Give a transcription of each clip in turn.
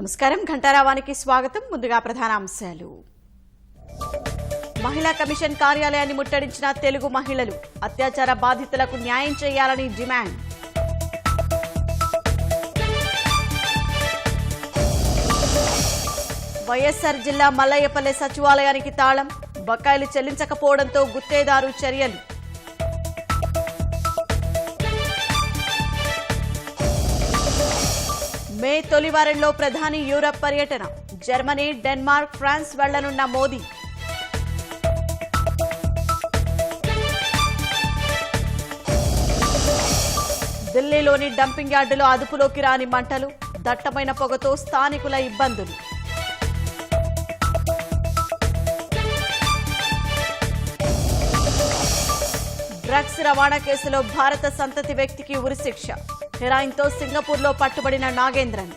నమస్కారం ఘంటారావానికి స్వాగతం. ముందుగా ప్రధాన అంశాలు. మహిళా కమిషన్ కార్యాలయాన్ని ముట్టడించిన తెలుగు మహిళలు, అత్యాచార బాధితులకు న్యాయం చేయాలని డిమాండ్. వైఎస్ఆర్ జిల్లా మల్లయ్యపల్లె సచివాలయానికి తాళం, బకాయిలు చెల్లించకపోవడంతో గుత్తేదారు చర్యలు. మే తొలి వారంలో ప్రధాని యూరప్ పర్యటన, జర్మనీ, డెన్మార్క్, ఫ్రాన్స్ వెళ్లనున్న మోదీ. ఢిల్లీలోని డంపింగ్ యార్డులో అదుపులోకి రాని మంటలు, దట్టమైన పొగతో స్థానికుల ఇబ్బందులు. డ్రగ్స్ రవాణా కేసులో భారత సంతతి వ్యక్తికి ఉరిశిక్ష, హెరాయిన్తో సింగపూర్లో పట్టుబడిన నాగేంద్రన్.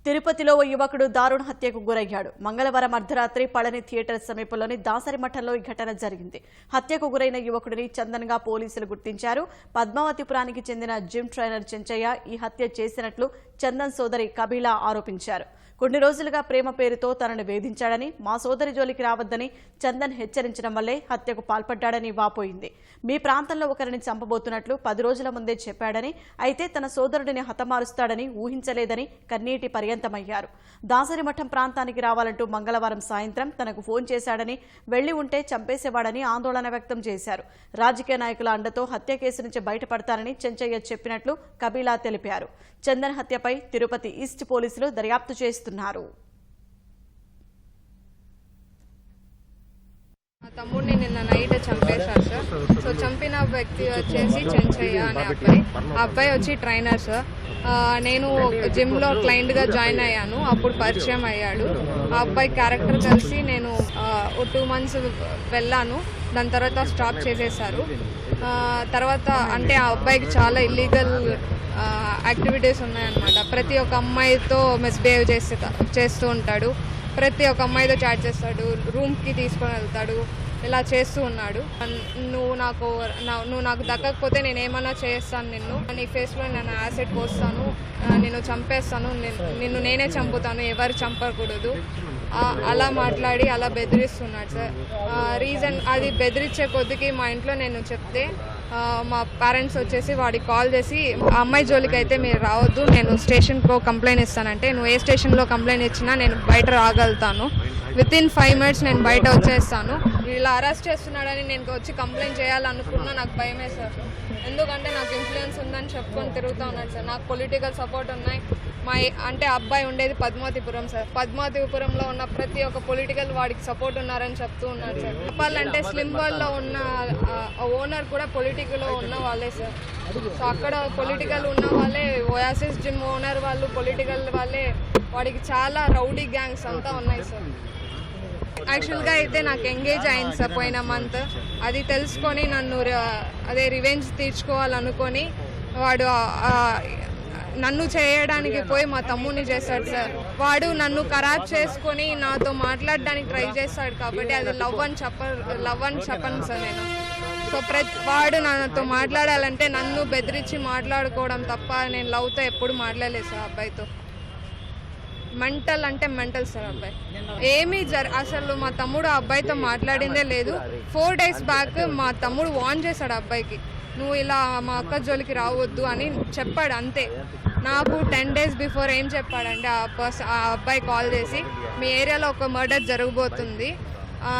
తిరుపతిలో ఓ యువకుడు దారుణ హత్యకు గురయ్యాడు. మంగళవారం అర్ధరాత్రి పళని థియేటర్ సమీపంలోని దాసరిమఠంలో ఈ ఘటన జరిగింది. హత్యకు గురైన యువకుడిని చందన్గా పోలీసులు గుర్తించారు. పద్మావతిపురానికి చెందిన జిమ్ ట్రైనర్ చెంచయ్య ఈ హత్య చేసినట్లు చందన్ సోదరి కబీలా ఆరోపించారు. కొన్ని రోజులుగా ప్రేమ పేరుతో తనను వేధించాడని, మా సోదరి జోలికి రావద్దని చందన్ హెచ్చరించడం వల్లే హత్యకు పాల్పడ్డాడని వాపోయింది. మీ ప్రాంతంలో ఒకరిని చంపబోతున్నట్లు 10 రోజుల ముందే చెప్పాడని, అయితే తన సోదరుడిని హతమారుస్తాడని ఊహించలేదని కన్నీటి పర్యంతమయ్యారు. దాసరిమఠం ప్రాంతానికి రావాలంటూ మంగళవారం సాయంత్రం తనకు ఫోన్ చేశాడని, వెళ్లి ఉంటే చంపేసేవాడని ఆందోళన వ్యక్తం చేశారు. రాజకీయ నాయకుల అండతో హత్య కేసు నుంచి బయటపడతానని చెంచయ్య చెప్పినట్లు కబీలా తెలిపారు. చందన్ హత్యపై తిరుపతి ఈస్ట్ పోలీసులు దర్యాప్తు చేస్తున్నారు. మా తమ్ముడిని నిన్న నైట్ చంపేశారు సార్. సో చంపిన వ్యక్తి వచ్చేసి చెంచయ్య అనే అబ్బాయి. ఆ అబ్బాయి వచ్చి ట్రైనర్ సార్. నేను జిమ్లో క్లయింట్గా జాయిన్ అయ్యాను, అప్పుడు పరిచయం అయ్యాడు. ఆ అబ్బాయి క్యారెక్టర్ కలిసి నేను 2 months వెళ్ళాను. దాని తర్వాత స్టాప్ చేసేశారు. తర్వాత అంటే ఆ అబ్బాయికి చాలా ఇల్లీగల్ యాక్టివిటీస్ ఉన్నాయన్నమాట. ప్రతి ఒక్క అమ్మాయితో మిస్బిహేవ్ చేస్తూ ఉంటాడు. ప్రతి ఒక్క అమ్మాయితో చాట్ చేస్తాడు, రూమ్కి తీసుకొని వెళ్తాడు, ఇలా చేస్తూ ఉన్నాడు. నువ్వు నాకు దక్కకపోతే నేను ఏమన్నా చేస్తాను, నీ ఫేస్లో నేను యాసిడ్ పోస్తాను, నిన్ను చంపేస్తాను, నిన్ను నేనే చంపుతాను, ఎవరు చంపకూడదు, అలా మాట్లాడి అలా బెదిరిస్తున్నాడు సార్. రీజన్ అది బెదిరించే కొద్దికి మా ఇంట్లో నేను చెప్తే మా పేరెంట్స్ వచ్చేసి వాడికి కాల్ చేసి, ఆ అమ్మాయి జోలికి అయితే మీరు రావద్దు, నేను స్టేషన్లో కంప్లైంట్ ఇస్తానంటే, నువ్వు ఏ స్టేషన్లో కంప్లైంట్ ఇచ్చినా నేను బయట రాగలుగుతాను, వితిన్ 5 minutes నేను బయట వచ్చేస్తాను. ఇలా అరెస్ట్ చేస్తున్నాడని నేను వచ్చి కంప్లైంట్ చేయాలనుకున్నా నాకు భయమే సార్. ఎందుకంటే నాకు ఇన్ఫ్లుయెన్స్ ఉందని చెప్పుకొని తిరుగుతూ ఉన్నాడు సార్. నాకు పొలిటికల్ సపోర్ట్ ఉన్నాయి. అంటే అబ్బాయి ఉండేది పద్మావతిపురం సార్. పద్మావతిపురంలో ఉన్న ప్రతి ఒక్క పొలిటికల్ వాడికి సపోర్ట్ ఉన్నారని చెప్తూ ఉన్నారు సార్. చెప్పాలంటే స్లిమ్ వరల్డ్లో ఉన్న ఓనర్ కూడా పొలిటికల్లో ఉన్న వాళ్ళే సార్. సో అక్కడ పొలిటికల్ ఉన్న వాళ్ళే, ఓయాసిస్ జిమ్ ఓనర్ వాళ్ళు పొలిటికల్ వాళ్ళే. వాడికి చాలా రౌడీ గ్యాంగ్స్ అంతా ఉన్నాయి సార్. యాక్చువల్గా అయితే నాకు ఎంగేజ్ అయింది సార్ పోయిన మంత్. అది తెలుసుకొని నన్ను రివెంజ్ తీర్చుకోవాలనుకొని వాడు నన్ను చేయడానికి పోయి మా తమ్ముడిని చేశాడు సార్. వాడు నన్ను ఖరాబ్ చేసుకొని నాతో మాట్లాడడానికి ట్రై చేస్తాడు కాబట్టి అది లవ్ అని చెప్పను సార్ నేను. సో వాడు నాతో మాట్లాడాలంటే నన్ను బెదిరించి మాట్లాడుకోవడం తప్ప నేను లవ్తో ఎప్పుడు మాట్లాడలేదు సార్ అబ్బాయితో. మెంటల్ అంటే మెంటల్ సార్ అబ్బాయి. ఏమీ అసలు మా తమ్ముడు ఆ అబ్బాయితో మాట్లాడిందే లేదు. 4 days బ్యాక్ మా తమ్ముడు వార్న్ చేశాడు అబ్బాయికి, నువ్వు ఇలా మా అక్క జోలికి రావద్దు అని చెప్పాడు అంతే. నాకు 10 days బిఫోర్ ఏం చెప్పాడంటే ఆ అబ్బాయి కాల్ చేసి, మీ ఏరియాలో ఒక మర్డర్ జరగబోతుంది, ఆ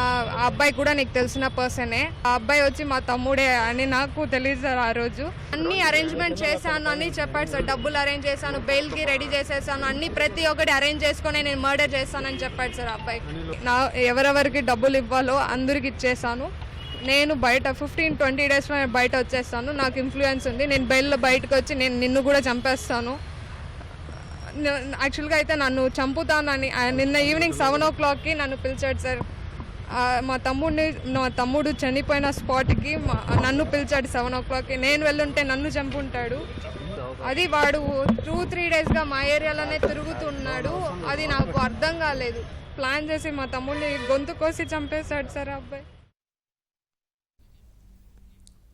అబ్బాయి కూడా నీకు తెలిసిన పర్సనే, ఆ అబ్బాయి వచ్చి మా తమ్ముడే అని నాకు తెలియదు సార్. ఆ రోజు అన్ని అరేంజ్మెంట్ చేశాను అని చెప్పాడు సార్. డబ్బులు అరేంజ్ చేశాను, బెయిల్కి రెడీ చేసేసాను, అన్ని ప్రతి ఒక్కటి అరేంజ్ చేసుకొని నేను మర్డర్ చేస్తానని చెప్పాడు సార్ అబ్బాయి. ఎవరెవరికి డబ్బులు ఇవ్వాలో అందరికి ఇచ్చేసాను. నేను బయట 15-20 daysలో నేను బయట వచ్చేస్తాను, నాకు ఇన్ఫ్లుయెన్స్ ఉంది, నేను బెయిల్లో బయటకు వచ్చి నేను నిన్ను కూడా చంపేస్తాను. యాక్చువల్గా అయితే నన్ను చంపుతానని నిన్న ఈవినింగ్ 7 o'clockకి నన్ను పిలిచాడు సార్. మా తమ్ముడు చనిపోయిన స్పాట్కి నన్ను పిలిచాడు 7 o'clockకి. నేను వెళ్ళుంటే నన్ను చంపుంటాడు. అది వాడు 2-3 daysగా మా ఏరియాలోనే తిరుగుతున్నాడు. అది నాకు అర్థం కాలేదు. ప్లాన్ చేసి మా తమ్ముడిని గొంతు కోసి చంపేశాడు సార్ అబ్బాయి.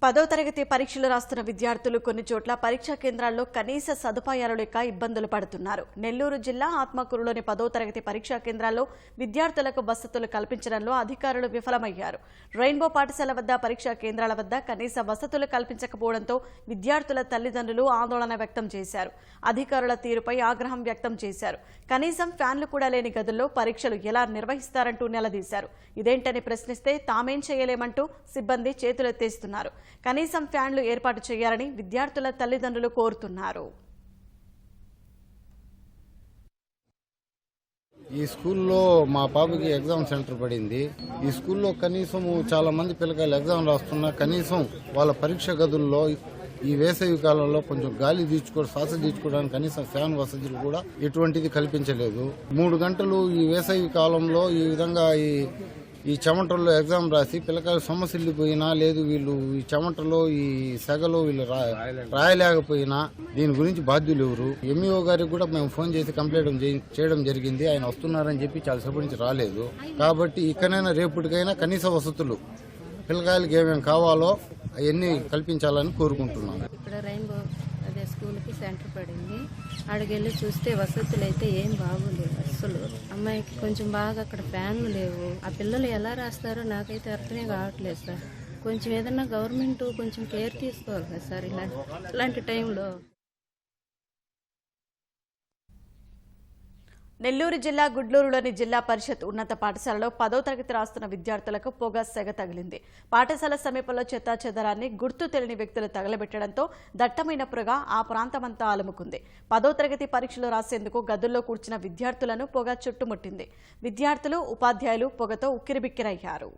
10వ తరగతి పరీక్షలు రాస్తున్న విద్యార్థులు కొన్ని చోట్ల పరీక్షా కేంద్రాల్లో కనీస సదుపాయాలు లేక ఇబ్బందులు పడుతున్నారు. నెల్లూరు జిల్లా ఆత్మకూరులోని 10వ తరగతి పరీక్షా కేంద్రాల్లో విద్యార్థులకు వసతులు కల్పించడంలో అధికారులు విఫలమయ్యారు. రెయిన్బో పాఠశాల వద్ద పరీక్షా కేంద్రాల వద్ద కనీస వసతులు కల్పించకపోవడంతో విద్యార్థుల తల్లిదండ్రులు ఆందోళన వ్యక్తం చేశారు. అధికారుల తీరుపై ఆగ్రహం వ్యక్తం చేశారు. కనీసం ఫ్యాన్లు కూడా లేని గదుల్లో పరీక్షలు ఎలా నిర్వహిస్తారంటూ నిలదీశారు. ఇదేంటని ప్రశ్నిస్తే తామేం చేయలేమంటూ సిబ్బంది చేతులెత్తేస్తున్నారు. కనీసం ఫ్యాన్లు ఏర్పాటు చేయాలని విద్యార్థుల తల్లిదండ్రులు కోరుతున్నారు. ఈ స్కూల్లో మా పాపకి ఎగ్జామ్ సెంటర్ పడింది. ఈ స్కూల్లో కనీసం చాలా మంది పిల్లకాయలు ఎగ్జామ్ రాస్తున్నా కనీసం వాళ్ళ పరీక్ష గదుల్లో ఈ వేసవి కాలంలో కొంచెం గాలి శ్వాస తీర్చుకోవడానికి కనీసం ఫ్యాన్ వసతులు కూడా ఎటువంటిది కల్పించలేదు. 3 గంటలు ఈ వేసవి కాలంలో ఈ విధంగా ఈ చెమటల్లో ఎగ్జామ్ రాసి పిల్లకాయలు సొమ్మసిల్లిపోయినా లేదు వీళ్ళు ఈ చెమటలో ఈ సెగలో వీళ్ళు రాయలేకపోయినా దీని గురించి బాధ్యులు ఎవరు? ఎంఈఓ గారికి కూడా మేము ఫోన్ చేసి కంప్లైంట్ చేయడం జరిగింది. ఆయన వస్తున్నారని చెప్పి చాలా సేపటి నుంచి రాలేదు. కాబట్టి ఇకనైనా రేపటికైనా కనీస వసతులు పిల్లకాయలకి ఏమేమి కావాలో అవన్నీ కల్పించాలని కోరుకుంటున్నాను. ఇక్కడ రెయిన్బో అదే స్కూల్కి సెంటర్ పడింది. అక్కడికెళ్ళి చూస్తే వసతులు అయితే ఏం బాగోలేవు అస్సలు. అమ్మాయికి కొంచెం బాగా అక్కడ ఫ్యాన్లు లేవు. ఆ పిల్లలు ఎలా రాస్తారో నాకైతే అర్థమే కావట్లేదు సార్. కొంచెం ఏదన్నా గవర్నమెంట్ కొంచెం కేర్ తీసుకోవాలి కదా సార్ ఇలాంటి టైంలో. నెల్లూరు జిల్లా గుడ్లూరులోని జిల్లా పరిషత్ ఉన్నత పాఠశాలలో 10వ తరగతి రాస్తున్న విద్యార్థులకు పొగ సెగ తగిలింది. పాఠశాల సమీపంలో చెత్తాచెదరాన్ని గుర్తు తెలియని వ్యక్తులు తగలబెట్టడంతో దట్టమైన పొగ ఆ ప్రాంతమంతా అలుముకుంది. 10వ తరగతి పరీక్షలు రాసేందుకు గదుల్లో కూర్చున్న విద్యార్థులను పొగ చుట్టుముట్టింది. విద్యార్థులు, ఉపాధ్యాయులు పొగతో ఉక్కిరిబిక్కిరయ్యారు.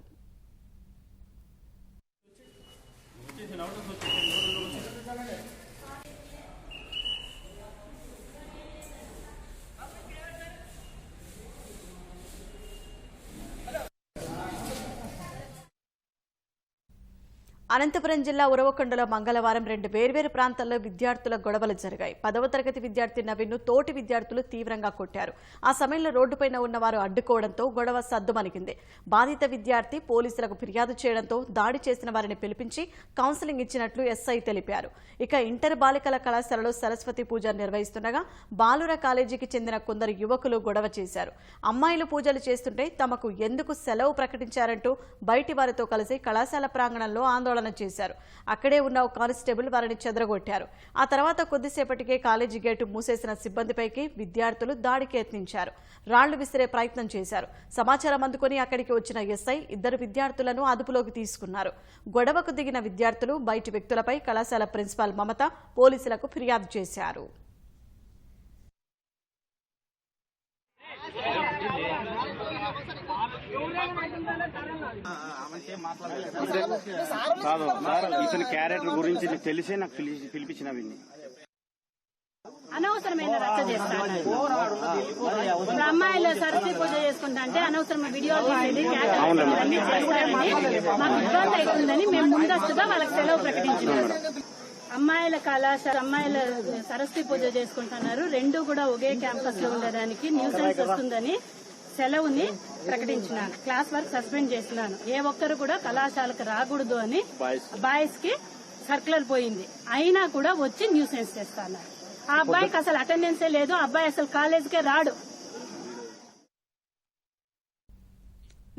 అనంతపురం జిల్లా ఉరవకొండలో మంగళవారం 2 వేర్వేరు ప్రాంతాల్లో విద్యార్థుల గొడవలు జరిగాయి. 10వ తరగతి విద్యార్థి నవీన్ను తోటి విద్యార్థులు తీవ్రంగా కొట్టారు. ఆ సమయంలో రోడ్డుపైన ఉన్నవారు అడ్డుకోవడంతో గొడవ సద్దుమణిగింది. బాధిత విద్యార్థి పోలీసులకు ఫిర్యాదు చేయడంతో దాడి చేసిన వారిని పిలిపించి కౌన్సిలింగ్ ఇచ్చినట్లు ఎస్ఐ తెలిపారు. ఇక ఇంటర్ బాలికల కళాశాలలో సరస్వతి పూజ నిర్వహిస్తుండగా బాలుర కాలేజీకి చెందిన కొందరు యువకులు గొడవ చేశారు. అమ్మాయిలు పూజలు చేస్తుంటే తమకు ఎందుకు సెలవు ప్రకటించారంటూ బయటి వారితో కలిసి కళాశాల ప్రాంగణంలో ఆందోళన చేశారు. అక్కడే ఉన్న ఒక కానిస్టేబుల్ వారిని చెదరగొట్టారు. ఆ తర్వాత కొద్దిసేపటికే కాలేజీ గేటు మూసేసిన సిబ్బందిపైకి విద్యార్థులు దాడికి యత్నించారు. రాళ్లు విసిరే ప్రయత్నం చేశారు. సమాచారం అందుకుని అక్కడికి వచ్చిన ఎస్ఐ 2 విద్యార్థులను అదుపులోకి తీసుకున్నారు. గొడవకు దిగిన విద్యార్థులు బయటి వ్యక్తులపై కళాశాల ప్రిన్సిపాల్ మమత పోలీసులకు ఫిర్యాదు చేశారు. కాదు సార్, ఇతని క్యారెక్టర్ గురించి నీకు తెలిసే నాకు పిలిపించిన విన్ని అనవసరమైన రచ్చ చేస్తాను. ఇప్పుడు అమ్మాయిలు సరస్వతి పూజ చేసుకుంటే అనవసరమైన వీడియోలు తీసేది అన్ని చేస్తారని మాకు ఇబ్బంది అవుతుందని మేము ముందస్తుగా వాళ్ళకి సెలవు ప్రకటించినారు. అమ్మాయిల కళాశాల అమ్మాయిల సరస్వతి పూజ చేసుకుంటున్నారు. 2 కూడా ఒకే క్యాంపస్ లో ఉండడానికి న్యూసెన్స్ వస్తుందని సెలవుని ప్రకటించినాను. క్లాస్ వర్క్ సస్పెండ్ చేసినాను. ఏ ఒక్కరు కూడా కళాశాలకు రాకూడదు అని బాయ్స్ కి సర్క్యులర్ పోయింది. అయినా కూడా వచ్చి న్యూసెన్స్ చేస్తాను. ఆ అబ్బాయికి అసలు అటెండెన్సే లేదు. ఆ అబ్బాయి అసలు కాలేజీకే రాడు.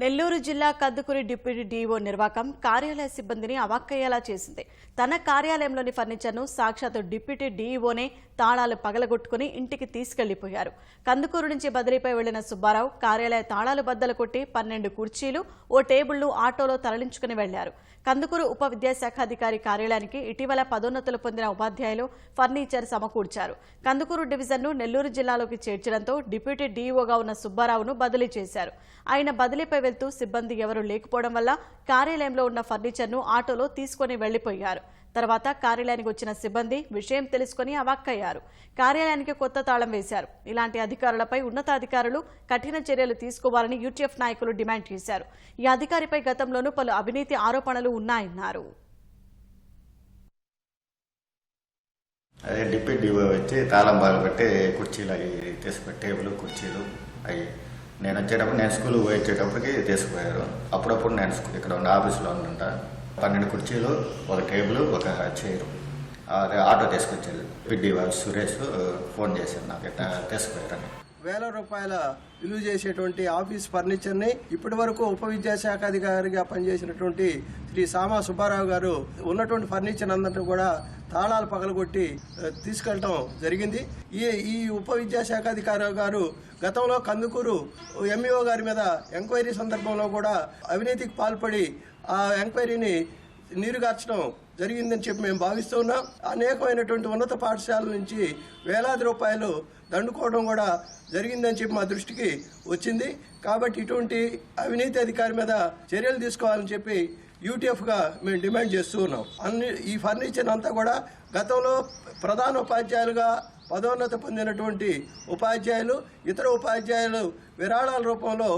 నెల్లూరు జిల్లా కందుకూరి డిప్యూటీ డీఓ నిర్వాకం కార్యాలయ సిబ్బందిని అవాక్కయ్యేలా చేసింది. తన కార్యాలయంలోని ఫర్నిచర్ను సాక్షాత్ డిప్యూటీ డీఈఓనే తాళాలు పగలగొట్టుకుని ఇంటికి తీసుకెళ్లిపోయారు. కందుకూరు నుంచి బదిలీపై వెళ్లిన సుబ్బారావు కార్యాలయ తాళాలు బద్దలు కొట్టి 12 కుర్చీలు, ఓ టేబుల్ను ఆటోలో తరలించుకుని వెళ్లారు. కందుకూరు ఉప విద్యాశాఖాధికారి కార్యాలయానికి ఇటీవల పదోన్నతులు పొందిన ఉపాధ్యాయులు ఫర్నిచర్ సమకూర్చారు. కందుకూరు డివిజన్ను నెల్లూరు జిల్లాలోకి చేర్చడంతో డిప్యూటీ డీఈఓగా ఉన్న సుబ్బారావును బదిలీ చేశారు. ఆయన బదిలీపై వెళ్తూ సిబ్బంది ఎవరూ లేకపోవడం వల్ల కార్యాలయంలో ఉన్న ఫర్నిచర్ను ఆటోలో తీసుకుని వెళ్లిపోయారు. తర్వాత కార్యాలయానికి వచ్చిన సిబ్బంది విషయం తెలుసుకుని అవాక్కయ్యారు. కార్యాలయానికి కొత్త తాళం వేశారు. ఇలాంటి అధికారులపై ఉన్నతాధికారులు కఠిన చర్యలు తీసుకోవాలని యూటీఎఫ్ నాయకులు డిమాండ్ చేశారు. ఈ అధికారిపై గతంలోనూ పలు అవినీతి ఆరోపణలు ఉన్నాయన్నారు. అదే డిప్యూటీ వచ్చి తాళం బాగా పెట్టి కుర్చీలు అవి తీసుకుపోయి టేబుల్ కుర్చీలు అవి నేను వచ్చేటప్పుడు నేను స్కూల్కి వచ్చేటప్పటికి తీసుకుపోయారు. అప్పుడప్పుడు నేను ఇక్కడ ఉన్న ఆఫీస్లో ఉంటా 12 కుర్చీలు, ఒక టేబుల్, ఒక చైరు. ఆటో తీసుకొచ్చారు. పిడ్డి సురేష్ ఫోన్ చేశారు నాకు, ఎట్లా తీసుకుపోయారని. వేల రూపాయల విలువ చేసేటువంటి ఆఫీస్ ఫర్నిచర్ని ఇప్పటి వరకు ఉప విద్యాశాఖ అధికారిగా పనిచేసినటువంటి శ్రీ సామా సుబ్బారావు గారు ఉన్నటువంటి ఫర్నిచర్ అందరినీ కూడా తాళాలు పగలగొట్టి తీసుకెళ్ళటం జరిగింది. ఈ ఉప విద్యాశాఖ అధికారి గారు గతంలో కందుకూరు ఎంఈఓ గారి మీద ఎంక్వైరీ సందర్భంలో కూడా అవినీతికి పాల్పడి ఆ ఎంక్వైరీని నీరుగార్చడం జరిగిందని చెప్పి మేము భావిస్తూ ఉన్నాం. అనేకమైనటువంటి ఉన్నత పాఠశాలల నుంచి వేలాది రూపాయలు దండుకోవడం కూడా జరిగిందని చెప్పి మా దృష్టికి వచ్చింది. కాబట్టి ఇటువంటి అవినీతి అధికారి మీద చర్యలు తీసుకోవాలని చెప్పి యూటీఎఫ్గా మేము డిమాండ్ చేస్తూ ఉన్నాం. ఈ ఫర్నిచర్ అంతా కూడా గతంలో ప్రధాన ఉపాధ్యాయులుగా పదోన్నతి పొందినటువంటి ఉపాధ్యాయులు, ఇతర ఉపాధ్యాయులు విరాళాల రూపంలో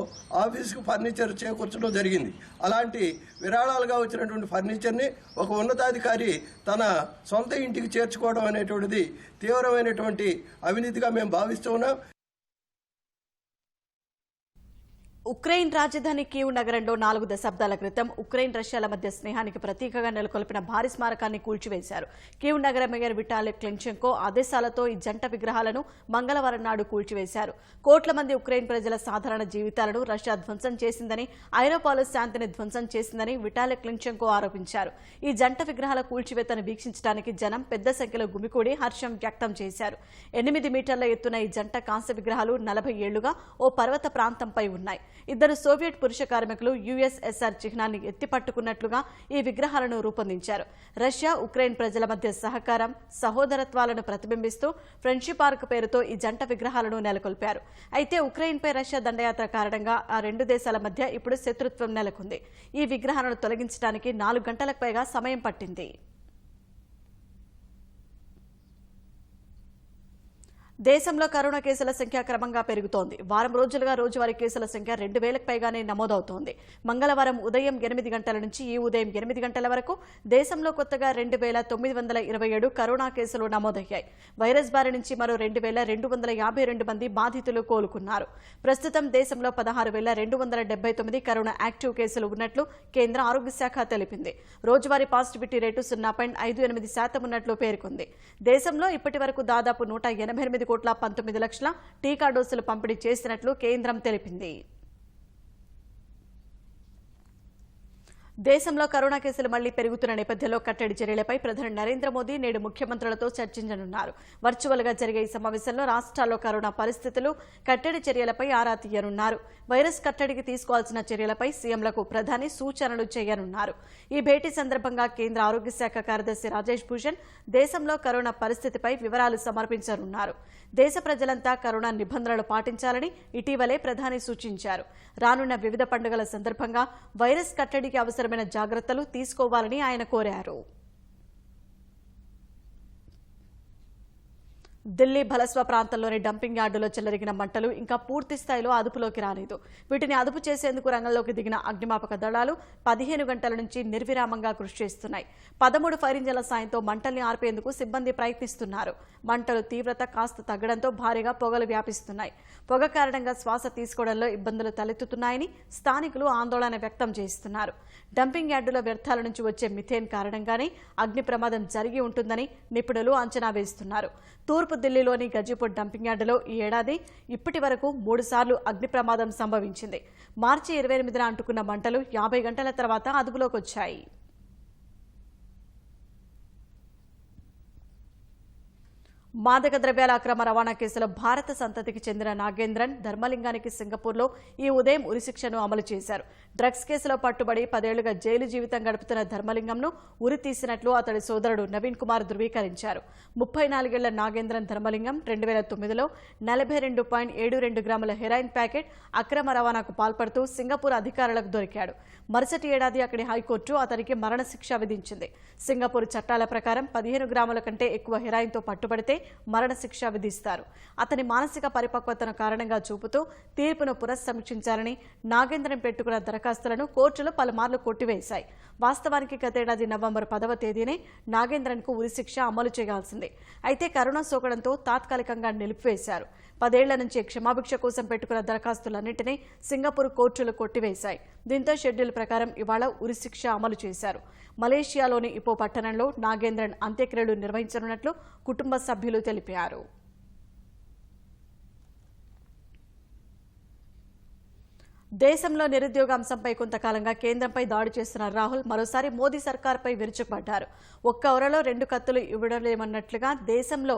ఆఫీసుకు ఫర్నిచర్ చేకూర్చడం జరిగింది. అలాంటి విరాళాలుగా వచ్చినటువంటి ఫర్నిచర్ని ఒక ఉన్నతాధికారి తన సొంత ఇంటికి చేర్చుకోవడం అనేటువంటిది తీవ్రమైనటువంటి అవినీతిగా మేము భావిస్తూ ఉన్నాం. ఉక్రెయిన్ రాజధాని కీవ్ నగరంలో 4 దశాబ్దాల క్రితం ఉక్రెయిన్ రష్యాల మధ్య స్నేహానికి ప్రతీకగా నెలకొల్పిన భారీ స్మారకాన్ని కూల్చివేశారు. కీవ్ నగర మేయర్ విటాలీ క్లించెంకో ఆదేశాలతో ఈ జంట విగ్రహాలను మంగళవారం నాడు కూల్చివేశారు. కోట్ల మంది ఉక్రెయిన్ ప్రజల సాధారణ జీవితాలను రష్యా ధ్వంసం చేసిందని, ఐరోపాలో శాంతిని ధ్వంసం చేసిందని విటాలీ క్లించెంకో ఆరోపించారు. ఈ జంట విగ్రహాల కూల్చివేతను వీక్షించడానికి జనం పెద్ద సంఖ్యలో గుమికూడి హర్షం వ్యక్తం చేశారు. 8 మీటర్ల ఎత్తున ఈ జంట కాంస్య విగ్రహాలు 40 ఏళ్లుగా ఓ పర్వత ప్రాంతంపై ఉన్నాయి. 2 సోవియట్ పురుష కార్మికులు యుఎస్ఎస్ఆర్ చిహ్నాన్ని ఎత్తిపట్టుకున్నట్లుగా ఈ విగ్రహాలను రూపొందించారు. రష్యా, ఉక్రెయిన్ ప్రజల మధ్య సహకారం, సహోదరత్వాలను ప్రతిబింబిస్తూ ఫ్రెండ్షిప్ పార్క్ పేరుతో ఈ జంట విగ్రహాలను నెలకొల్పారు. అయితే ఉక్రెయిన్పై రష్యా దండయాత్ర కారణంగా ఆ 2 దేశాల మధ్య ఇప్పుడు శత్రుత్వం నెలకొంది. ఈ విగ్రహాలను తొలగించడానికి 4 గంటలకు పైగా సమయం పట్టింది. దేశంలో కరోనా కేసుల సంఖ్య క్రమంగా పెరుగుతోంది. వారం రోజులుగా రోజువారీ కేసుల సంఖ్య 2000కు పైగానే నమోదవుతోంది. మంగళవారం ఉదయం 8 గంటల నుంచి ఈ ఉదయం 8 గంటల వరకు దేశంలో కొత్తగా 2927 కరోనా కేసులు నమోదయ్యాయి. వైరస్ బారి నుంచి మరో 2252 మంది బాధితులు కోలుకున్నారు. ప్రస్తుతం దేశంలో 16,279 కరోనా యాక్టివ్ కేసులు ఉన్నట్లు కేంద్ర ఆరోగ్య శాఖ తెలిపింది. రోజువారీ పాజిటివిటీ రేటు 0.58% ఉన్నట్లు పేర్కొంది. దేశంలో ఇప్పటి వరకు దాదాపు 188,19 లక్షల టీకా డోసులు పంపిణీ చేసినట్లు కేంద్రం తెలిపింది. దేశంలో కరోనా కేసులు మళ్లీ పెరుగుతున్న నేపథ్యంలో కట్టడి చర్యలపై ప్రధాని నరేంద్ర మోదీ నేడు ముఖ్యమంత్రులతో చర్చించనున్నారు. వర్చువల్ గా జరిగే ఈ సమావేశంలో రాష్ట్రాల్లో కరోనా పరిస్థితులు, కట్టడి చర్యలపై ఆరా తీయనున్నారు. వైరస్ కట్టడికి తీసుకోవాల్సిన చర్యలపై సీఎంలకు ప్రధాని సూచనలు చేయనున్నారు. ఈ భేటీ సందర్భంగా కేంద్ర ఆరోగ్య శాఖ కార్యదర్శి రాజేష్ భూషణ్ దేశంలో కరోనా పరిస్థితిపై వివరాలు సమర్పించనున్నారు. దేశ ప్రజలంతా కరోనా నిబంధనలు పాటించాలని ఇటీవలే ప్రధాని సూచించారు. రానున్న వివిధ పండుగల సందర్భంగా వైరస్ కట్టడికి అవసరమైన జాగ్రత్తలు తీసుకోవాలని ఆయన కోరారు. ఢిల్లీ భలస్వా ప్రాంతంలోని డంపింగ్ యార్డులో చెలరిగిన మంటలు ఇంకా పూర్తి స్థాయిలో అదుపులోకి రాలేదు. వీటిని అదుపు చేసేందుకు రంగంలోకి దిగిన అగ్నిమాపక దళాలు 15 గంటల నుంచి నిర్విరామంగా కృషి చేస్తున్నాయి. 13 ఫైర్ ఇంజన్ల సాయంతో మంటల్ని ఆర్పేందుకు సిబ్బంది ప్రయత్నిస్తున్నారు. మంటలు తీవ్రత కాస్త తగ్గడంతో భారీగా పొగలు వ్యాపిస్తున్నాయి. పొగ కారణంగా శ్వాస తీసుకోవడంలో ఇబ్బందులు తలెత్తుతున్నాయని స్థానికులు ఆందోళన వ్యక్తం చేస్తున్నారు. డంపింగ్ యార్డులో వ్యర్థాల నుంచి వచ్చే మిథేన్ కారణంగానే అగ్ని ప్రమాదం జరిగి ఉంటుందని నిపుణులు అంచనా వేస్తున్నారు. తూర్పు ఢిల్లీలోని గజీపూర్ డంపింగ్ యార్డులో ఈ ఏడాది ఇప్పటి వరకు 3 సార్లు అగ్ని ప్రమాదం సంభవించింది. మార్చి 28న అంటుకున్న మంటలు 50 గంటల తర్వాత అదుపులోకి వచ్చాయి. మాదక ద్రవ్యాల అక్రమ రవాణా కేసులో భారత సంతతికి చెందిన నాగేంద్రన్ ధర్మలింగానికి సింగపూర్లో ఈ ఉదయం ఉరిశిక్షను అమలు చేశారు. డ్రగ్స్ కేసులో పట్టుబడి 10 ఏళ్లుగా జైలు జీవితం గడుపుతున్న ధర్మలింగంను ఉరి తీసినట్లు అతడి సోదరుడు నవీన్ కుమార్ ధృవీకరించారు. 34 ఏళ్ల నాగేంద్రన్ ధర్మలింగం 2009లో 42.72 గ్రాముల హెరాయిన్ ప్యాకెట్ అక్రమ రవాణాకు పాల్పడుతూ సింగపూర్ అధికారులకు దొరికాడు. మరుసటి ఏడాది అక్కడి హైకోర్టు అతనికి మరణశిక్ష విధించింది. సింగపూర్ చట్టాల ప్రకారం 15 గ్రాముల కంటే ఎక్కువ హెరాయిన్తో పట్టుబడితే మరణశిక్ష విధిస్తారు. అతని మానసిక పరిపక్వతను కారణంగా చూపుతూ తీర్పును పునఃసమీక్షించాలని నాగేంద్రన్ పెట్టుకున్న దరఖాస్తులను కోర్టులు పలుమార్లు కొట్టివేశాయి. వాస్తవానికి గతేడాది నవంబర్ 10వ తేదీనే నాగేంద్రన్కు ఉరిశిక్ష అమలు చేయాల్సింది. అయితే కరోనా సోకడంతో తాత్కాలికంగా నిలిపివేశారు. 10 ఏళ్ల నుంచి క్షమాభిక్ష కోసం పెట్టుకున్న దరఖాస్తులన్నింటినీ సింగపూర్ కోర్టులు కొట్టివేశాయి. దీంతో షెడ్యూల్ ప్రకారం ఇవాళ ఉరిశిక్ష అమలు చేశారు. మలేషియాలోని ఇపో పట్టణంలో నాగేంద్రన్ అంత్యక్రియలు నిర్వహించనున్నట్లు కుటుంబ సభ్యులు తెలిపారు. దేశంలో నిరుద్యోగ అంశంపై కొంతకాలంగా కేంద్రంపై దాడి చేస్తున్న రాహుల్ మరోసారి మోదీ సర్కార్పై విరుచుకుపడ్డారు. ఒక్క ఓరలో 2 కత్తులు ఇవ్వడలేమన్నట్లుగా దేశంలో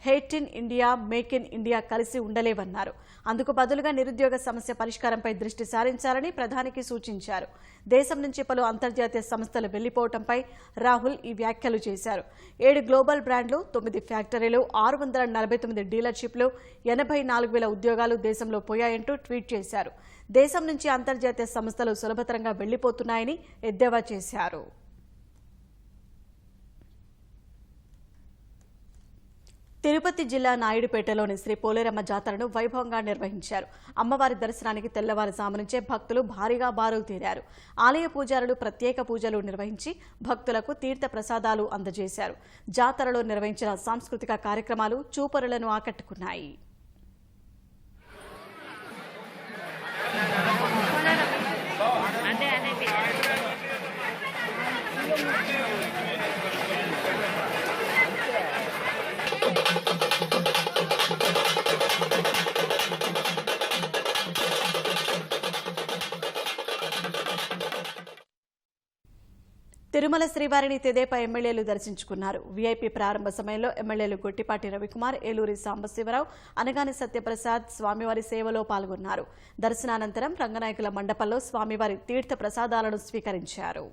hate in India, make in India కలిసి ఉండలేవన్నారు. అందుకు బదులుగా నిరుద్యోగ సమస్య పరిష్కారంపై దృష్టి సారించాలని ప్రధానికి సూచించారు. దేశం నుంచి పలు అంతర్జాతీయ సంస్థలు వెళ్లిపోవడంపై రాహుల్ ఈ వ్యాఖ్యలు చేశారు. 7 గ్లోబల్ బ్రాండ్లు, 9 ఫ్యాక్టరీలు, 649 డీలర్షిప్లు, 84,000 ఉద్యోగాలు దేశంలో పోయాయంటూ ట్వీట్ చేశారు. దేశం నుంచి అంతర్జాతీయ సంస్థలు సులభతరంగా వెళ్లిపోతున్నాయని ఎద్దేవా చేశారు. తిరుపతి జిల్లా నాయుడుపేటలోని శ్రీ పోలేరమ్మ జాతరను వైభవంగా నిర్వహించారు. అమ్మవారి దర్శనానికి తెల్లవారుజాము నుంచే భక్తులు భారీగా బారులు తీరారు. ఆలయ పూజారులు ప్రత్యేక పూజలు నిర్వహించి భక్తులకు తీర్థ ప్రసాదాలు అందజేశారు. జాతరలో నిర్వహించిన సాంస్కృతిక కార్యక్రమాలు చూపరులను ఆకట్టుకున్నాయి. తిరుమల శ్రీవారిని తెదేపా ఎమ్మెల్యేలు దర్శించుకున్నారు. వీఐపీ ప్రారంభ సమయంలో ఎమ్మెల్యేలు గొట్టిపాటి రవికుమార్, ఏలూరి సాంబశివరావు, అనగాని సత్యప్రసాద్ స్వామివారి సేవలో పాల్గొన్నారు. దర్శనానంతరం రంగనాయకుల మండపంలో స్వామివారి తీర్థ ప్రసాదాలను స్వీకరించారు.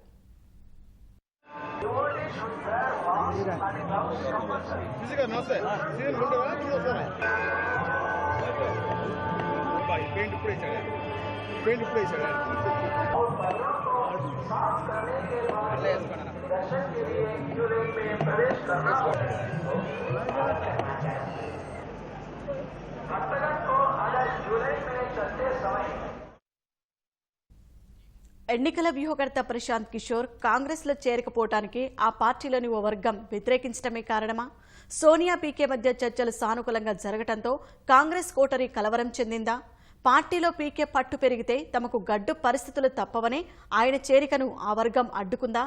ఎన్నికల వ్యూహకర్త ప్రశాంత్ కిషోర్ కాంగ్రెస్ లో చేరకపోవటానికి ఆ పార్టీలోని ఓ వర్గం వ్యతిరేకించడమే కారణమా? సోనియా, పీకే మధ్య చర్చలు సానుకూలంగా జరగడంతో కాంగ్రెస్ కోటరీ కలవరం చెందిందా? పార్టీలో పీకే పట్టు పెరిగితే తమకు గడ్డు పరిస్థితులు తప్పవనే ఆయన చేరికను ఆ వర్గం అడ్డుకుందా?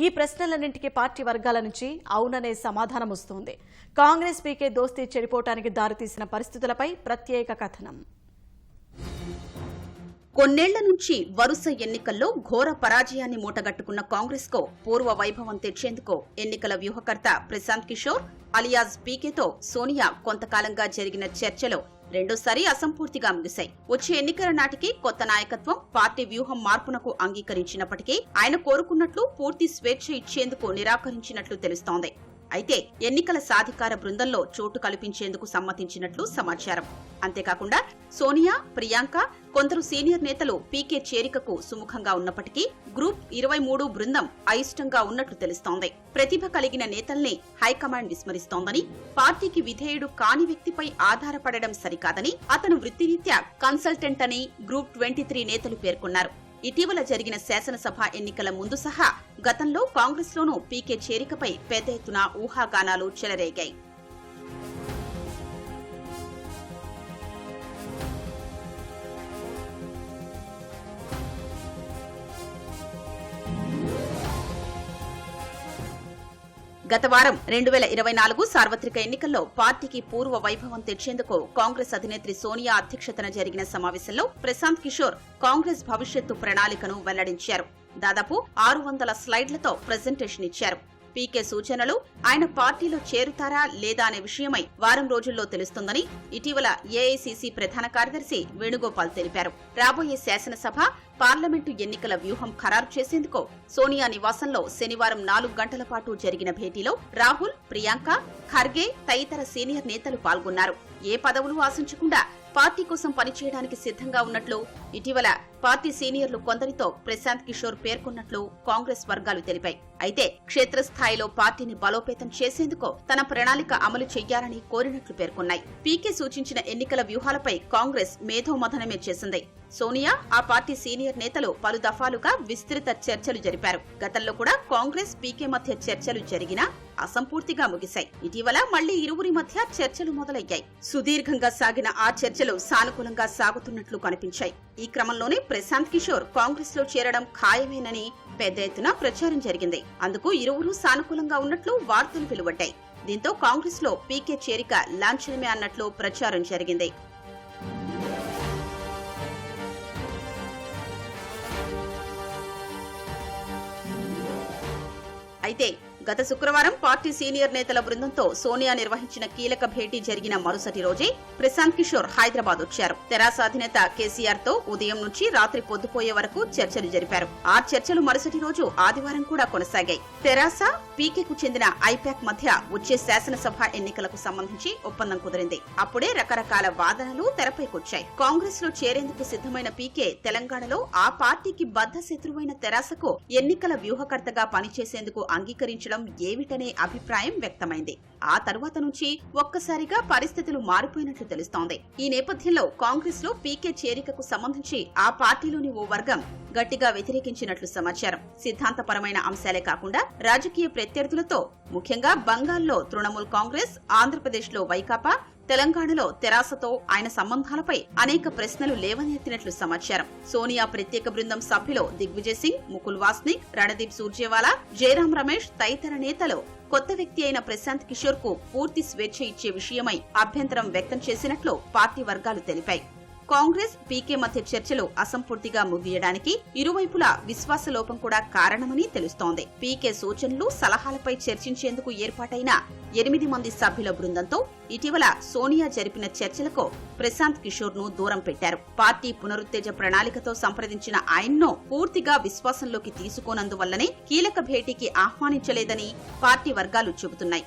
ఈ ప్రశ్నలన్నింటికీ పార్టీ వర్గాల నుంచి అవుననే సమాధానం వస్తోంది. కాంగ్రెస్ పీకే దోస్తీ చెడిపోవటానికి దారితీసిన పరిస్థితులపై ప్రత్యేక కథనం. కొన్నేళ్ల నుంచి వరుస ఎన్నికల్లో ఘోర పరాజయాన్ని మూటగట్టుకున్న కాంగ్రెస్ కు పూర్వ వైభవం తెచ్చేందుకు ఎన్నికల వ్యూహకర్త ప్రశాంత్ కిషోర్ అలియాస్ పీకేతో సోనియా కొంతకాలంగా జరిగిన చర్చలో రెండోసారి అసంపూర్తిగా ముగిశాయి. వచ్చే ఎన్నికల నాటికి కొత్త నాయకత్వం పార్టీ వ్యూహం మార్పునకు అంగీకరించినప్పటికీ ఆయన కోరుకున్నట్లు పూర్తి స్వేచ్ఛ ఇచ్చేందుకు నిరాకరించినట్లు తెలుస్తోంది. అయితే ఎన్నికల సాధికార బృందంలో చోటు కల్పించేందుకు సమ్మతించినట్లు సమాచారం. అంతేకాకుండా సోనియా, ప్రియాంక, కొందరు సీనియర్ నేతలు పీకే చేరికకు సుముఖంగా ఉన్నప్పటికీ గ్రూప్ 23 బృందం అయిష్టంగా ఉన్నట్లు తెలుస్తోంది. ప్రతిభ కలిగిన నేతల్ని హైకమాండ్ విస్మరిస్తోందని, పార్టీకి విధేయుడు కాని వ్యక్తిపై ఆధారపడడం సరికాదని, అతను వృత్తిరీత్యా కన్సల్టెంట్ అని గ్రూప్ 23 నేతలు పేర్కొన్నారు. ఇటీవల జరిగిన శాసనసభ ఎన్నికల ముందు సహా గతంలో కాంగ్రెస్లోనూ పీకే చేరికపై పెద్ద ఎత్తున ఊహాగానాలు చెలరేగాయి. గత వారం 2024 సార్వత్రిక ఎన్నికల్లో పార్టీకి పూర్వ వైభవం తెచ్చేందుకు కాంగ్రెస్ అధినేత్రి సోనియా అధ్యక్షతన జరిగిన సమావేశంలో ప్రశాంత్ కిషోర్ కాంగ్రెస్ భవిష్యత్తు ప్రణాళికను వెల్లడించారు. దాదాపు 600 స్లైడ్లతో ప్రెజెంటేషన్ ఇచ్చారు. పీకే సూచనలు ఆయన పార్టీలో చేరుతారా లేదా అనే విషయమై వారం రోజుల్లో తెలుస్తుందని ఇటీవల ఏఐసీసీ ప్రధాన కార్యదర్శి వేణుగోపాల్ తెలిపారు. రాబోయే శాసనసభ, పార్లమెంటు ఎన్నికల వ్యూహం ఖరారు చేసేందుకు సోనియా నివాసంలో శనివారం 4 గంటల పాటు జరిగిన భేటీలో రాహుల్, ప్రియాంక, ఖర్గే తదితర సీనియర్ నేతలు పాల్గొన్నారు. ఏ పదవులు ఆశించకుండా పార్టీ కోసం పనిచేయడానికి సిద్ధంగా ఉన్నట్లు ఇటీవల పార్టీ సీనియర్లు కొందరితో ప్రశాంత్ కిషోర్ పేర్కొన్నట్లు కాంగ్రెస్ వర్గాలు తెలిపాయి. అయితే క్షేత్రస్థాయిలో పార్టీని బలోపేతం చేసేందుకు తన ప్రణాళిక అమలు చేయాలని కోరినట్లు పేర్కొన్నాయి. పీకే సూచించిన ఎన్నికల వ్యూహాలపై కాంగ్రెస్ మేధోమథనమే చేసింది. సోనియా, ఆ పార్టీ సీనియర్ నేతలు పలు దఫాలుగా విస్తృత చర్చలు జరిపారు. గతంలో కూడా కాంగ్రెస్ పీకే మధ్య చర్చలు జరిగినా అసంపూర్తిగా ముగిశాయి. ఇటీవల మళ్లీ ఇరువురి మధ్య చర్చలు మొదలయ్యాయి. సుదీర్ఘంగా సాగిన ఆ చర్చలు సానుకూలంగా సాగుతున్నట్లు కనిపించాయి. ఈ క్రమంలోనే ప్రశాంత్ కిషోర్ కాంగ్రెస్ లో చేరడం ఖాయమేనని పెద్ద ఎత్తున ప్రచారం జరిగింది. అందుకు ఇరువురు సానుకూలంగా ఉన్నట్లు వార్తలు వెలువడ్డాయి. దీంతో కాంగ్రెస్ లో పీకే చేరిక లాంఛనమే అన్నట్లు ప్రచారం జరిగింది. అయితే గత శుక్రవారం పార్టీ సీనియర్ నేతల బృందంతో సోనియా నిర్వహించిన కీలక భేటీ జరిగిన మరుసటి రోజే ప్రశాంత్ కిషోర్ హైదరాబాద్ వచ్చారు. తెరాస అధినేత కేసీఆర్ తో ఉదయం నుంచి రాత్రి పొద్దుపోయే వరకు చర్చలు జరిపారు. ఆ చర్చలు మరుసటి రోజు ఆదివారం కూడా కొనసాగాయి. తెరాస, పీకేకు చెందిన ఐపాక్ మధ్య వచ్చే శాసనసభ ఎన్నికలకు సంబంధించి ఒప్పందం కుదిరింది. అప్పుడే రకరకాల వాదనలు తెరపైకొచ్చాయి. కాంగ్రెస్ లో చేరేందుకు సిద్ధమైన పీకే తెలంగాణలో ఆ పార్టీకి బద్ధ శత్రువైన తెరాసకు ఎన్నికల వ్యూహకర్తగా పనిచేసేందుకు అంగీకరించడం ఏమిటనే అభిప్రాయం వ్యక్తమైంది. ఆ తరువాత నుంచి ఒక్కసారిగా పరిస్థితులు మారిపోయినట్లు తెలుస్తోంది. ఈ నేపథ్యంలో కాంగ్రెస్ లో పీకే చేరికకు సంబంధించి ఆ పార్టీలోని ఓ వర్గం గట్టిగా వ్యతిరేకించినట్లు సమాచారం. సిద్ధాంతపరమైన అంశాలే కాకుండా రాజకీయ ప్రత్యర్థులతో, ముఖ్యంగా బంగాల్లో తృణమూల్ కాంగ్రెస్, ఆంధ్రప్రదేశ్ లో వైకాపా, తెలంగాణలో తెరాసతో ఆయన సంబంధాలపై అనేక ప్రశ్నలు లేవనెత్తినట్లు సమాచారం. సోనియా ప్రత్యేక బృందం సభ్యులు దిగ్విజయ్ సింగ్, ముకుల్ వాస్నిక్, రణదీప్ సూర్జేవాలా, జయరాం రమేష్ తదితర నేతలు కొత్త వ్యక్తి అయిన ప్రశాంత్ కిషోర్ కు పూర్తి స్వేచ్ఛ ఇచ్చే విషయమై అభ్యంతరం వ్యక్తం చేసినట్లు పార్టీ వర్గాలు తెలిపాయి. కాంగ్రెస్, పీకే మధ్య చర్చలు అసంపూర్తిగా ముగియడానికి ఇరువైపులా విశ్వాసలోపం కూడా కారణమని తెలుస్తోంది. పీకే సూచనలు, సలహాలపై చర్చించేందుకు ఏర్పాటైన 8 మంది సభ్యుల బృందంతో ఇటీవల సోనియా జరిపిన చర్చలకు ప్రశాంత్ కిషోర్ ను దూరం పెట్టారు. పార్టీ పునరుత్తేజ ప్రణాళికతో సంప్రదించిన ఆయన్ను పూర్తిగా విశ్వాసంలోకి తీసుకోనందువల్లనే కీలక భేటీకి ఆహ్వానించలేదని పార్టీ వర్గాలు చెబుతున్నాయి.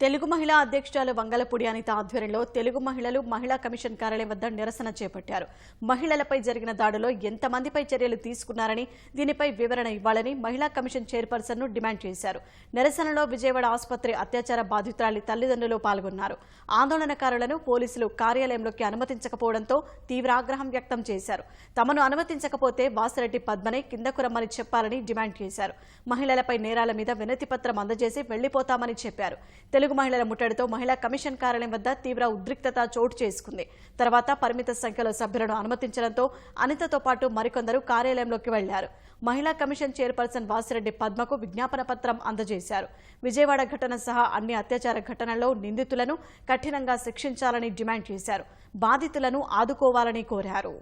తెలుగు మహిళా అధ్యక్షురాలు వంగలపూడి అనిత ఆధ్వర్యంలో తెలుగు మహిళలు మహిళా కమిషన్ కార్యాలయం వద్ద నిరసన చేపట్టారు. మహిళలపై జరిగిన దాడిలో ఎంతమందిపై చర్యలు తీసుకున్నారని, దీనిపై వివరణ ఇవ్వాలని మహిళా కమిషన్ చైర్పర్సన్ ను డిమాండ్ చేశారు. నిరసనలో విజయవాడ ఆసుపత్రి అత్యాచార బాధితురాలి తల్లిదండ్రులు పాల్గొన్నారు. ఆందోళనకారులను పోలీసులు కార్యాలయంలోకి అనుమతించకపోవడంతో తీవ్ర ఆగ్రహం వ్యక్తం చేశారు. తమను అనుమతించకపోతే వాసిరెడ్డి పద్మనే కిందకు రమ్మని చెప్పాలని డిమాండ్ చేశారు. మహిళలపై నేరాల మీద వినతి పత్రం అందజేసి వెళ్లిపోతామని చెప్పారు. తెలుగు మహిళల ముట్టడితో మహిళా కమిషన్ కార్యాలయం వద్ద తీవ్ర ఉద్రిక్తత చోటు చేసుకుంది. తర్వాత పరిమిత సంఖ్యలో సభ్యులను అనుమతించడంతో అనితతో పాటు మరికొందరు కార్యాలయంలోకి వెళ్లారు. మహిళా కమిషన్ చైర్పర్సన్ వాసిరెడ్డి పద్మకు విజ్ఞాపన పత్రం అందజేశారు. విజయవాడ ఘటన సహా అన్ని అత్యాచార ఘటనల్లో నిందితులను కఠినంగా శిక్షించాలని డిమాండ్ చేశారు. బాధితులను ఆదుకోవాలని కోరారు.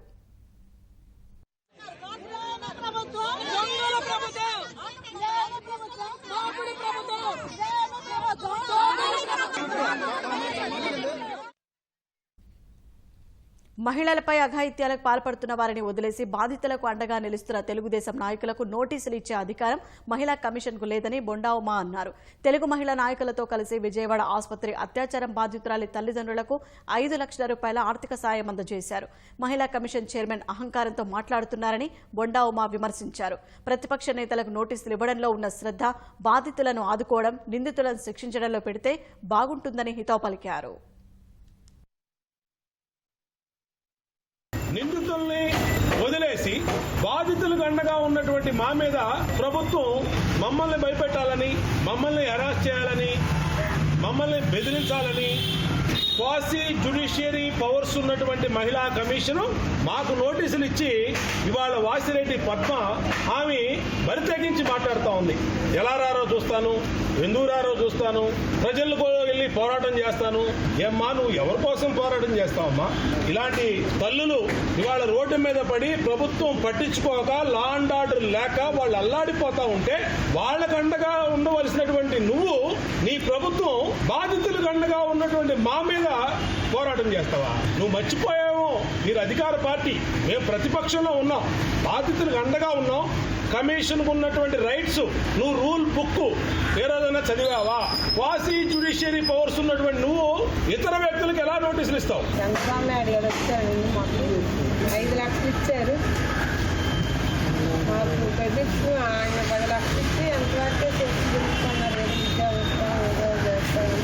మహిళలపై అఘాయిత్యాలకు పాల్పడుతున్న వారిని వదిలేసి బాధితులకు అండగా నిలుస్తున్న తెలుగుదేశం నాయకులకు నోటీసులు ఇచ్చే అధికారం మహిళా కమిషన్కు లేదని బొండా ఉమా అన్నారు. తెలుగు మహిళా నాయకులతో కలిసి విజయవాడ ఆసుపత్రి అత్యాచారం బాధితురాలి తల్లిదండ్రులకు 5 లక్షల రూపాయల ఆర్థిక సాయం అందజేశారు. మహిళా కమిషన్ చైర్మన్ అహంకారంతో మాట్లాడుతున్నారని బొండా ఉమా విమర్శించారు. ప్రతిపక్ష నేతలకు నోటీసులు ఇవ్వడంలో ఉన్న శ్రద్ధ బాధితులను ఆదుకోవడం, నిందితులను శిక్షించడంలో పెడితే బాగుంటుందని హితవు పలికారు. నిందితుల్ని వదిలేసి బాధితులకు అండగా ఉన్నటువంటి మా మీద ప్రభుత్వం మమ్మల్ని భయపెట్టాలని, మమ్మల్ని హెరాస్ చేయాలని, మమ్మల్ని బెదిరించాలని క్వాసీ జ్యుడిషియరీ పవర్స్ ఉన్నటువంటి మహిళా కమిషను మాకు నోటీసులు ఇచ్చి ఇవాళ వాసిరెడ్డి పద్మ ఆమె బరితెగించి మాట్లాడుతూ ఉంది. ఎలా రారో చూస్తాను, ఎందుకు రారో చూస్తాను, ప్రజలకు వెళ్ళి పోరాటం చేస్తాను. ఏమ్మా నువ్వు ఎవరి కోసం పోరాటం చేస్తావమ్మా? ఇలాంటి తల్లులు ఇవాళ రోడ్డు మీద పడి ప్రభుత్వం పట్టించుకోక, లా అండ్ ఆర్డర్ లేక వాళ్ళు అల్లాడిపోతా ఉంటే వాళ్ళకు అండగా ఉండవలసినటువంటి నువ్వు, నీ ప్రభుత్వం బాధితులకు అండగా ఉన్నటువంటి మా మీద పోరాటం చేస్తావా? నువ్వు మర్చిపోయావు, మీరు అధికార పార్టీ, మేము ప్రతిపక్షంలో ఉన్నాం, బాధితులకు అండగా ఉన్నాం. కమిషన్ ఉన్నటువంటి రైట్స్ నువ్వు రూల్ బుక్ ఏదైనా చదివావా? క్వాసీ జ్యుడిషియరీ పవర్స్ ఉన్నటువంటి నువ్వు ఇతర వ్యక్తులకు ఎలా నోటీసులు ఇస్తావు? చంద్రబాబు నాయుడు గారు వచ్చారండి, మాకు 5 లక్షలు ఇచ్చారు. మాకు పెద్దకు ఆయన 10 లక్షలు ఇచ్చి ఎంతవరకు చేసి తెలుసుకున్నారు. ఉద్యోగం చేస్తామని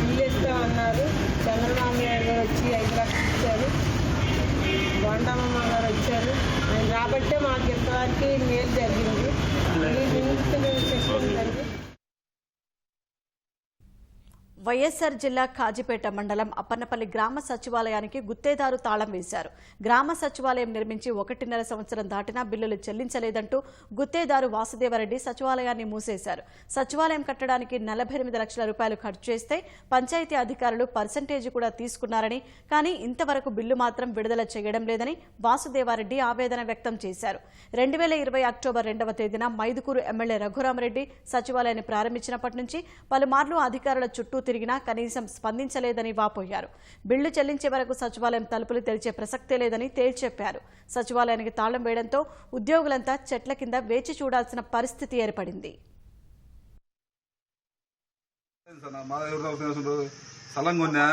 ఇల్లు ఇస్తామన్నారు. చంద్రబాబు నాయుడు గారు వచ్చి 5 లక్షలు ఇచ్చారు. వండమ్మ గారు వచ్చారు. ఆయన రాబట్టే మాకు ఇంతవరకు మేలు జరిగింది. జరిగింది. వైఎస్ఆర్ జిల్లా కాజీపేట మండలం అప్పన్నపల్లి గ్రామ సచివాలయానికి గుత్తేదారు తాళం వేశారు. గ్రామ సచివాలయం నిర్మించి 1.5 సంవత్సరం దాటినా బిల్లులు చెల్లించలేదంటూ గుత్తేదారు వాసుదేవరెడ్డి సచివాలయాన్ని మూసేశారు. సచివాలయం కట్టడానికి 48 లక్షల రూపాయలు ఖర్చు చేస్తే పంచాయతీ అధికారులు పర్సెంటేజ్ కూడా తీసుకున్నారని, కానీ ఇంతవరకు బిల్లు మాత్రం విడుదల చేయడం లేదని వాసుదేవారెడ్డి ఆవేదన వ్యక్తం చేశారు. 2020 అక్టోబర్ 2వ తేదీన మైదుకూరు ఎమ్మెల్యే రఘురామరెడ్డి సచివాలయాన్ని ప్రారంభించినప్పటి నుంచి పలుమార్లు అధికారుల చుట్టూ తిరిగినా కనీసం స్పందించలేదని వాపోయారు. బిల్లు చెల్లించే వరకు సచివాలయం తలుపులు తెరిచే ప్రసక్తే లేదని తేల్చెప్పారు. సచివాలయానికి తాళం వేయడంతో ఉద్యోగులంతా చెట్ల కింద వేచి చూడాల్సిన పరిస్థితి ఏర్పడింది. స్థలం కొన్నా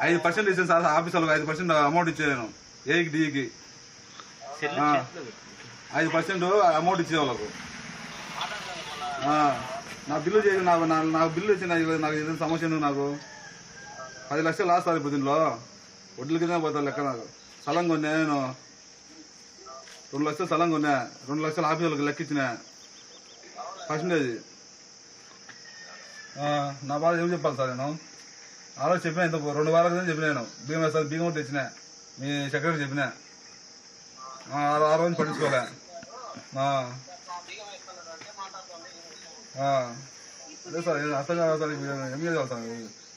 5% ఇచ్చాను సార్. ఆఫీసులకు 5% అమౌంట్ ఇచ్చాను. ఏకి డీకి 5% అమౌంట్ ఇచ్చే వాళ్ళకు. నా బిల్లు చేసి నాకు బిల్లు ఇచ్చి నాకు ఏదైనా సమస్య ఉంది. నాకు 10 లక్షలు లాస్ట్ సార్. ఇప్పుడు దీంట్లో వడ్ల కింద పోతా లెక్క. నాకు స్థలం కొన్నా, నేను 2 లక్షలు స్థలం కొన్నా, 2 లక్షలు ఆఫీసులకు లెక్కించిన పర్సంటేజ్. నా బాధ ఏం చెప్పాలి సార్? నేను ఆ రోజు చెప్పిన, ఇంత 2 వారాల క్రితం చెప్పినాను. బియ్యం వేస్తాను, బియ్యం తెచ్చిన మీ సెక్రటరీ చెప్పిన. ఆ రోజు పట్టించుకోలే. అదే సార్, అర్థం కావాలి సార్. ఏం చేయాలి సార్?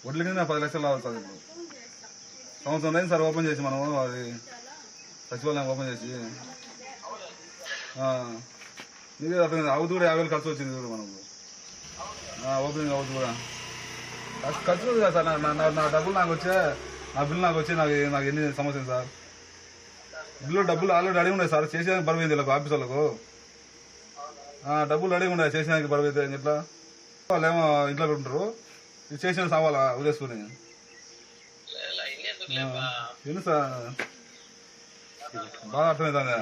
వడ్ల కింద 10 లక్షలు రావాలి సార్. ఇప్పుడు సంవత్సరం అయింది సార్ ఓపెన్ చేసి, మనము అది సచివాలయం ఓపెన్ చేసి. మీరే అర్థం కాదు. అవుతు కూడా 50,000 ఖర్చు వచ్చింది చూడు మనకు. ఓపెనింగ్ అవుతు కూడా ఖర్చు ఉంది కదా సార్. నా డబ్బులు నాకు వచ్చే, నా బిల్లు నాకు వచ్చి నాకు ఎన్ని సమస్యలు సార్? బిల్లు డబ్బులు ఆల్రెడీ అడిగి ఉన్నాయి సార్. చేసేదానికి బరువైంది వీళ్ళకు, ఆఫీస్ వాళ్ళకు. డబ్బులు అడిగి ఉన్నాయి, చేసేదానికి బరువైతే అని చెప్పా. వాళ్ళు ఏమో ఇంట్లో పెట్టుకుంటారు, ఇది చేసిన సావాలా ఉదేసుకుని. ఎందుకు సార్ బాగా అర్థమవుతుందా?